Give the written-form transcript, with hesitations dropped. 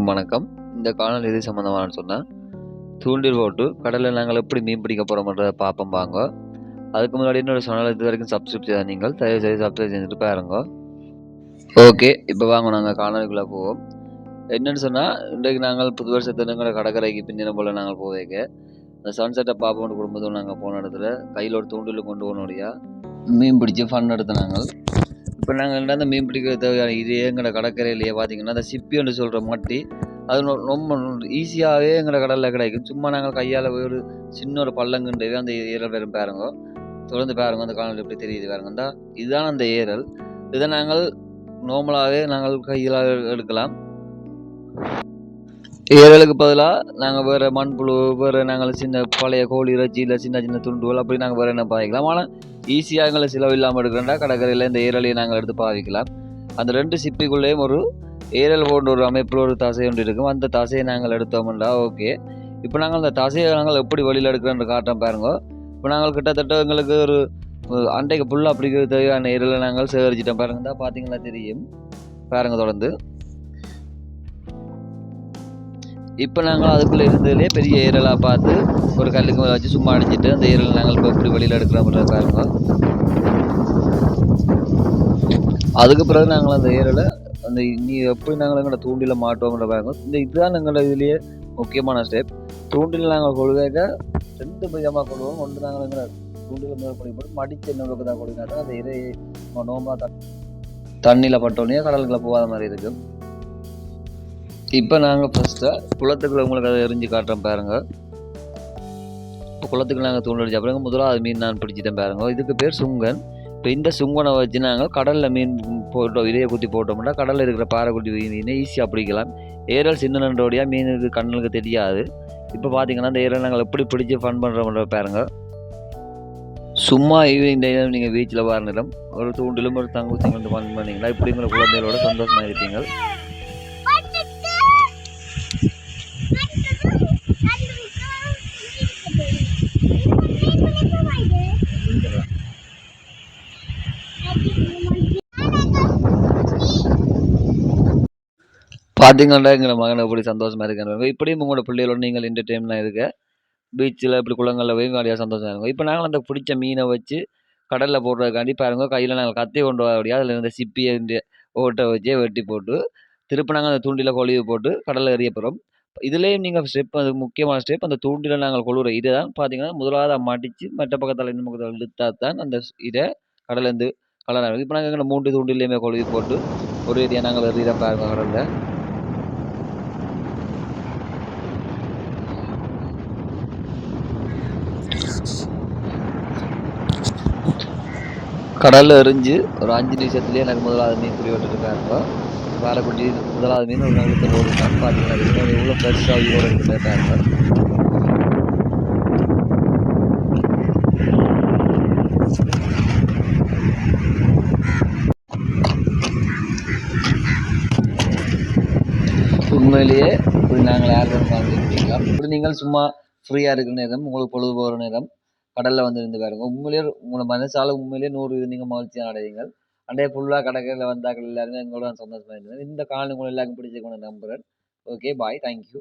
அனைவருக்கும் வணக்கம். இந்த காணொளி எது சம்மந்தமானு சொன்னால், தூண்டில் போட்டு கடலில் நாங்கள் எப்படி மீன் பிடிக்க போகிறோம்ன்றதை பார்ப்போம் வாங்க. அதுக்கு முன்னாடி என்னோட சேனல் இது வரைக்கும் சப்ஸ்கிரைப் செய்த நீங்கள் தயவு செய்து சப்ஸ்கிரைப் செஞ்சுட்டு பாருங்க. ஓகே, இப்போ வாங்க நாங்கள் காணொலிக்குள்ளே போவோம். என்னென்னு சொன்னால், இன்றைக்கு நாங்கள் புது வருஷத்துல எங்களோட கடற்கரைக்கு பின்னின போல் நாங்கள் போவேங்க. அந்த சன்செட்டை பார்ப்போம் குடும்பத்தோடு நாங்கள் போன இடத்துல கையில் ஒரு தூண்டில் கொண்டு போனோடையா மீன் பிடிச்சி ஃபன் எடுத்து நாங்கள் இப்போ நாங்கள் என்ன மீன் பிடிக்கிறது தேவையான இதே எங்களோட கடற்கரையிலேயே பார்த்தீங்கன்னா அந்த சிப்பின்னு சொல்கிற மட்டி அது ரொம்ப ஈஸியாகவே எங்களோட கடலில் கிடைக்கும். சும்மா நாங்கள் கையால் ஒரு சின்ன ஒரு பள்ளங்குண்டவே அந்த ஏரல் வெறும் பாருங்க, தொடர்ந்து பாருங்க அந்த காணொலி எப்படி தெரியுது பாருங்க. இந்த இதுதான் அந்த ஏரல். இதை நாங்கள் நார்மலாகவே நாங்கள் கையில் எடுக்கலாம். ஏரலுக்கு பதிலாக நாங்கள் வேறு மண்புழு, வேறு நாங்கள் சின்ன பழைய கோழி இறைச்சி இல்லை சின்ன சின்ன துண்டுகள் அப்படி நாங்கள் வேறு என்ன பாவிக்கலாம். ஆனால் ஈஸியாக எங்களை செலவு இல்லாமல் எடுக்கிறோம்னா கடற்கரையில் இந்த ஏரலையை நாங்கள் எடுத்து பாவிக்கலாம். அந்த ரெண்டு சிப்பிக்குள்ளேயும் ஒரு ஏரல் போன்ற ஒரு அமைப்பில் ஒரு தசை ஒன்று இருக்கும். அந்த தசையை நாங்கள் எடுத்தோம்னா ஓகே. இப்போ நாங்கள் அந்த தசையை நாங்கள் எப்படி வெளியில் எடுக்கிறோன்ற காட்டம் பாருங்க. இப்போ நாங்கள் கிட்டத்தட்ட எங்களுக்கு ஒரு அண்டைக்கு ஃபுல்லாக பிடிக்கிற தேவையான ஏரலை நாங்கள் சேகரிச்சிட்டோம் பாருங்க. தான் பார்த்தீங்கன்னா தெரியும் பாருங்க. தொடர்ந்து இப்போ நாங்கள் அதுக்குள்ளே இருந்ததுலேயே பெரிய ஏரலாக பார்த்து ஒரு கல்லுக்கு மேலே வச்சு சும்மா அடிச்சுட்டு அந்த ஏரலை நாங்கள் இப்போ எப்படி வெளியில் எடுக்கிறோம்ன்றத பாருங்க. அதுக்கு பிறகு நாங்கள் அந்த ஏரலை அந்த நீ எப்படி நாங்கள் எங்களோட தூண்டில் மாட்டோம்ன்ற பாருங்க. இதுதான் எங்களோட இதுலேயே முக்கியமான ஸ்டெப். தூண்டில் நாங்கள் கொள்கைக்க ரெண்டு விதமாக கொள்வோம். ஒன்று நாங்கள் எங்களை தூண்டில் மேலே கொடி போட்டு மடித்து என்னோட தான் கொடுக்காட்டா அந்த இறையை நோம்பாக தண்ணியில் பட்டோன்னே கடலுக்குள்ளே போகாத மாதிரி இருக்கும். இப்போ நாங்கள் ஃபஸ்ட்டாக குளத்துக்குள்ள உங்களுக்கு அதை எரிஞ்சு காட்டுறோம் பாருங்க. இப்போ குளத்துக்கு நாங்கள் தூண்டில் அடிச்ச அப்புறம் முதலாவது மீன் நான் பிடிச்சிட்டேன் பாருங்க. இதுக்கு பேர் சுங்கன். இப்போ இந்த சுங்கனை வச்சு நாங்கள் கடலில் மீன் போட்டோம், இதையை குத்தி போட்டோம்னா கடலில் இருக்கிற பாறை குட்டி மீனை ஈஸியாக பிடிக்கலாம். ஏரல் சின்ன நண்டோடையாக மீனுக்கு கண்ணுக்கு தெரியாது. இப்போ பார்த்தீங்கன்னா இந்த ஏரல் நாங்கள் எப்படி பிடிச்சி ஃபன் பண்ணுறோம்ன்ற பாருங்க. சும்மா ஈவினிங் டைம் நீங்கள் பீச்சில் வர நேரம் ஒரு தூண்டிலும் ஒரு தங்குச்சி வந்து ஃபன் பண்ணிங்களா இப்படி உங்களை குழந்தைகளோட சந்தோஷமாக இருப்பீங்க. பார்த்தீங்கன்னா எங்களை மகனை எப்படி சந்தோஷமாக இருக்காங்க. இப்படியும் உங்களோட பிள்ளைகளோட நீங்கள் என்டர்டெயின்மெண்ட் இருக்க பீச்சில் இப்படி குளங்களில் போய் நிறையா சந்தோஷமாக இருக்கும். இப்போ நாங்கள் அந்த பிடிச்ச மீனை வச்சு கடலில் போடுறதுக்காண்டி பாருங்க கையில் நாங்கள் கத்தி கொண்டு வரபடியா அதில் இருந்த சிப்பியை ஓட்டை வச்சே வெட்டி போட்டு திருப்பி நாங்கள் அந்த தூண்டில் கொழுவி போட்டு கடலில் எறிய போகிறோம். இதுலேயும் நீங்கள் ஸ்டெப், அது முக்கியமான ஸ்டெப், அந்த தூண்டில் நாங்கள் கொழுவுற இதை தான் பார்த்தீங்கன்னா முதலாவது மடித்து மற்ற பக்கத்தில் இந்த பக்கத்தில் இழுத்தா தான் அந்த இதை கடலேருந்து கலராக இருக்கும். இப்போ நாங்கள் எங்களை 3 தூண்டிலையுமே கொழுவி போட்டு ஒரு ஏரியா நாங்கள் எறிய பாருங்க கடலில். கடலில் எரிஞ்சு ஒரு 5 நிமிஷத்துலேயே எனக்கு முதலாவது மீன் பிடி விட்டுருக்காருங்க. வாழைக்குட்டி முதலாவது மீன் ஒரு நாளுக்கு ஓடுட்டான்னு பார்த்தீங்கன்னா எவ்வளோ ஃப்ரெஷ்ஷாக உயிரோடு இருக்குன்னு பாருங்க. உண்மையிலேயே இப்படி நாங்கள் யார் வாங்கிக்கலாம். இப்படி நீங்கள் சும்மா ஃப்ரீயாக இருக்கிற நேரம், உங்களுக்கு பொழுது போகிற நேரம் கடலில் வந்து இருந்து பாருங்க. உண்மையிலேயே உங்களை மனசால உண்மையிலேயே 100 நீங்கள் மகிழ்ச்சியாக அடைவீங்கள். அண்டே ஃபுல்லாக கடற்கரையில் வந்தாக்கள் எல்லாருமே எங்களோட சந்தோஷமாக இருந்தது. இந்த காணொலி உங்களை எல்லாருக்கும் பிடிச்சிருக்கோன்னு நம்புகிறேன். ஓகே, பாய், தேங்க்யூ.